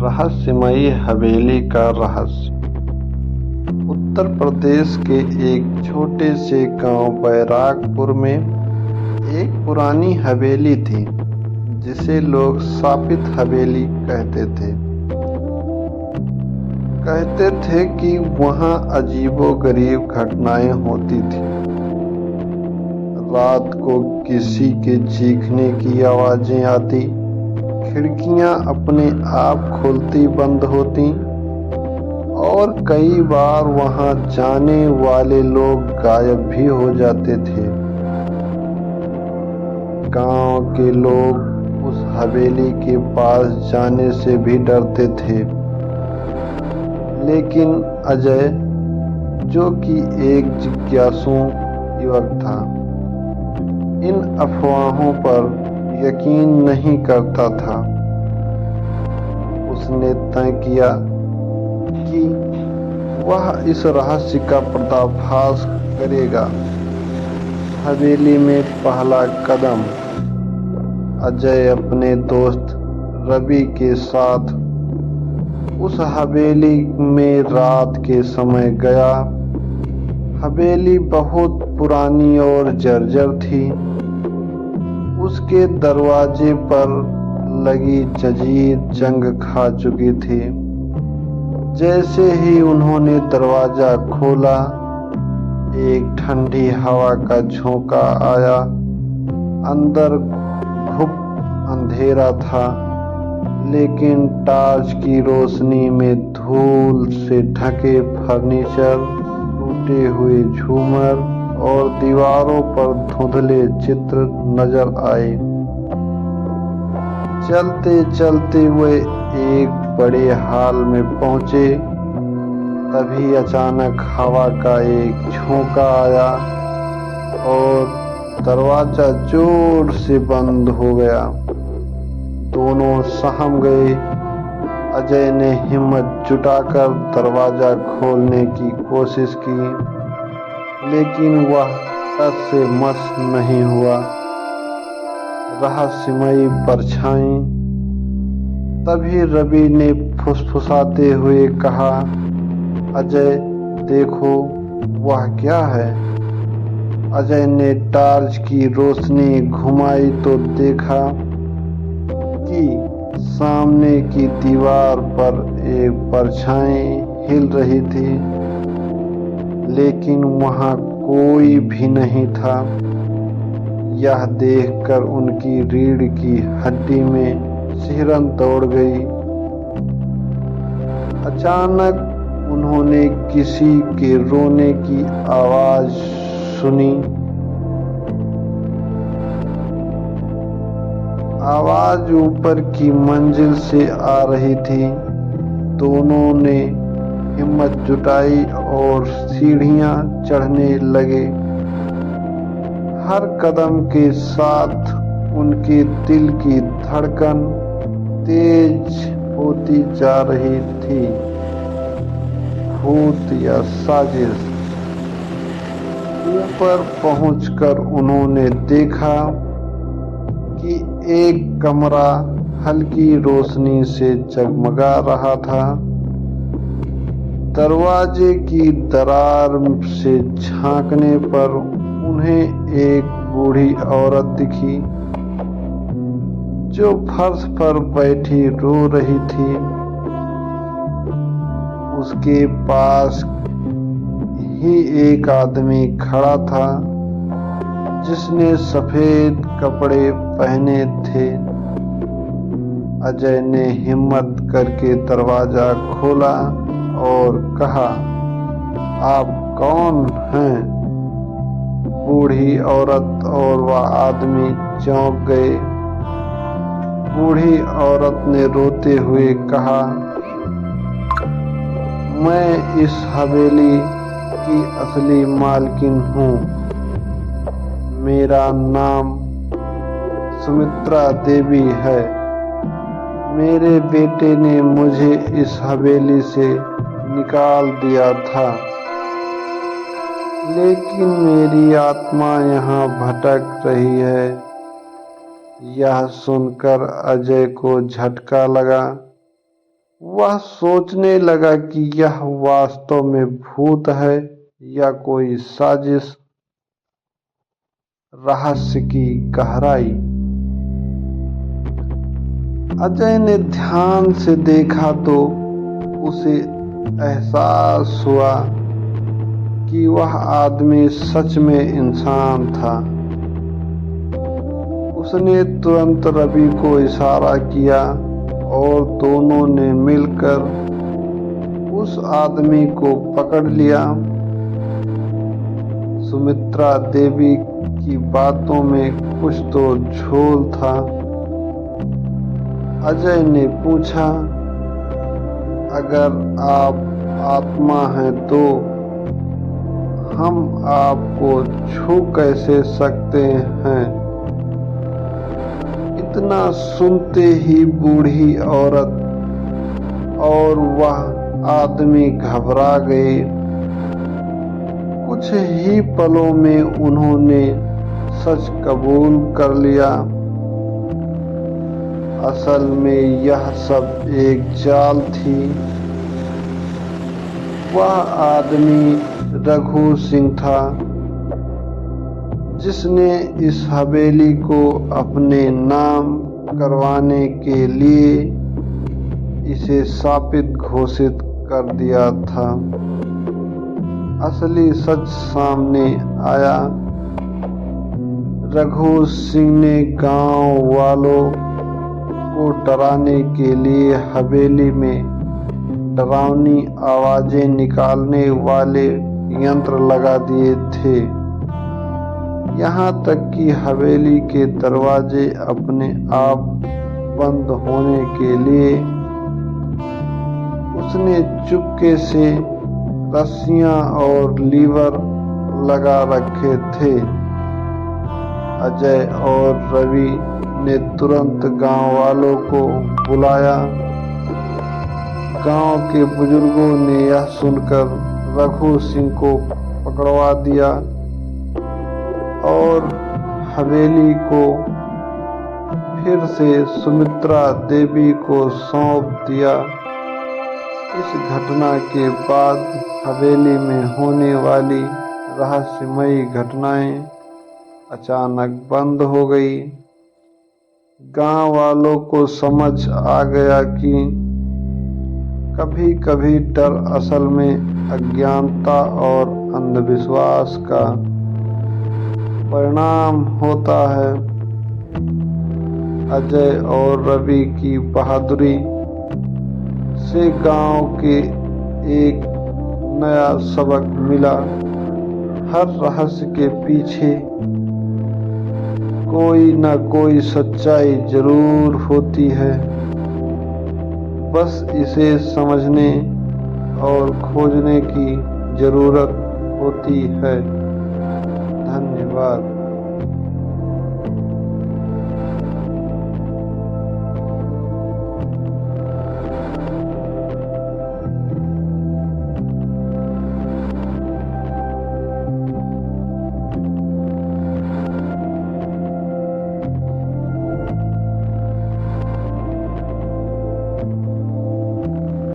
रहस्यमयी हवेली का रहस्य। उत्तर प्रदेश के एक छोटे से गांव बैरागपुर में एक पुरानी हवेली थी जिसे लोग शापित हवेली कहते थे। कहते थे कि वहां अजीबोगरीब घटनाएं होती थी। रात को किसी के चीखने की आवाजें आती, खिड़कियां अपने आप खुलती बंद होती और कई बार वहां जाने वाले लोग गायब भी हो जाते थे। गांव के लोग उस हवेली के पास जाने से भी डरते थे, लेकिन अजय, जो कि एक जिज्ञासु युवक था, इन अफवाहों पर यकीन नहीं करता था। उसने तय किया कि वह इस रहस्य का पर्दाफाश करेगा। हवेली में पहला कदम। अजय अपने दोस्त रवि के साथ उस हवेली में रात के समय गया। हवेली बहुत पुरानी और जर्जर थी। उसके दरवाजे पर लगी जंजीर जंग खा चुकी थी। जैसे ही उन्होंने दरवाजा खोला, एक ठंडी हवा का झोंका आया। अंदर घुप अंधेरा था, लेकिन टॉर्च की रोशनी में धूल से ढके फर्नीचर, टूटे हुए झूमर और दीवारों पर धुंधले चित्र नजर आए। चलते चलते वे एक बड़े हॉल में पहुंचे। तभी अचानक हवा का एक झोंका आया और दरवाजा जोर से बंद हो गया। दोनों सहम गए। अजय ने हिम्मत जुटाकर दरवाजा खोलने की कोशिश की, लेकिन वह टस से मस नहीं हुआ। रहस्यमयी परछाई। तभी रवि ने फुसफुसाते हुए कहा, अजय देखो, वह क्या है? अजय ने टॉर्च की रोशनी घुमाई तो देखा कि सामने की दीवार पर एक परछाई हिल रही थी, लेकिन वहां कोई भी नहीं था। यह देखकर उनकी रीढ़ की हड्डी में सिहरन दौड़ गई। अचानक उन्होंने किसी के रोने की आवाज सुनी। आवाज ऊपर की मंजिल से आ रही थी। दोनों ने हिम्मत जुटाई और सीढ़ियां चढ़ने लगे। हर कदम के साथ उनके दिल की धड़कन तेज होती जा रही थी। भूत या साजिश? ऊपर पहुंचकर उन्होंने देखा कि एक कमरा हल्की रोशनी से जगमगा रहा था। दरवाजे की दरार से झांकने पर उन्हें एक बूढ़ी औरत दिखी, जो फर्श पर बैठी रो रही थी। उसके पास ही एक आदमी खड़ा था, जिसने सफेद कपड़े पहने थे। अजय ने हिम्मत करके दरवाजा खोला और कहा, आप कौन हैं? बूढ़ी औरत और वह आदमी चौंक गए। बूढ़ी औरत ने रोते हुए कहा, मैं इस हवेली की असली मालकिन हूँ। मेरा नाम सुमित्रा देवी है। मेरे बेटे ने मुझे इस हवेली से निकाल दिया था, लेकिन मेरी आत्मा यहाँ भटक रही है। यह सुनकर अजय को झटका लगा। वह सोचने लगा कि यह वास्तव में भूत है या कोई साजिश। रहस्य की गहराई। अजय ने ध्यान से देखा तो उसे एहसास हुआ कि वह आदमी सच में इंसान था। उसने तुरंत रवि को इशारा किया और दोनों ने मिलकर उस आदमी को पकड़ लिया। सुमित्रा देवी की बातों में कुछ तो झोल था। अजय ने पूछा, अगर आप आत्मा हैं तो हम आपको छू कैसे सकते हैं? इतना सुनते ही बूढ़ी औरत और वह आदमी घबरा गए। कुछ ही पलों में उन्होंने सच कबूल कर लिया। असल में यह सब एक चाल थी। वह आदमी रघु सिंह था, जिसने इस हवेली को अपने नाम करवाने के लिए इसे शापित घोषित कर दिया था। असली सच सामने आया। रघु सिंह ने गांव वालों को डराने के लिए हवेली में डरावनी आवाजें निकालने वाले यंत्र लगा दिए थे। यहाँ तक कि हवेली के दरवाजे अपने आप बंद होने के लिए उसने चुपके से रस्सियां और लीवर लगा रखे थे। अजय और रवि ने तुरंत गांव वालों को बुलाया। गांव के बुजुर्गों ने यह सुनकर रघु सिंह को पकड़वा दिया और हवेली को फिर से सुमित्रा देवी को सौंप दिया। इस घटना के बाद हवेली में होने वाली रहस्यमयी घटनाएं अचानक बंद हो गई। गांव वालों को समझ आ गया कि कभी कभी डर असल में अज्ञानता और अंधविश्वास का परिणाम होता है। अजय और रवि की बहादुरी से गांव के एक नया सबक मिला। हर रहस्य के पीछे कोई न कोई सच्चाई जरूर होती है, बस इसे समझने और खोजने की जरूरत होती है। धन्यवाद।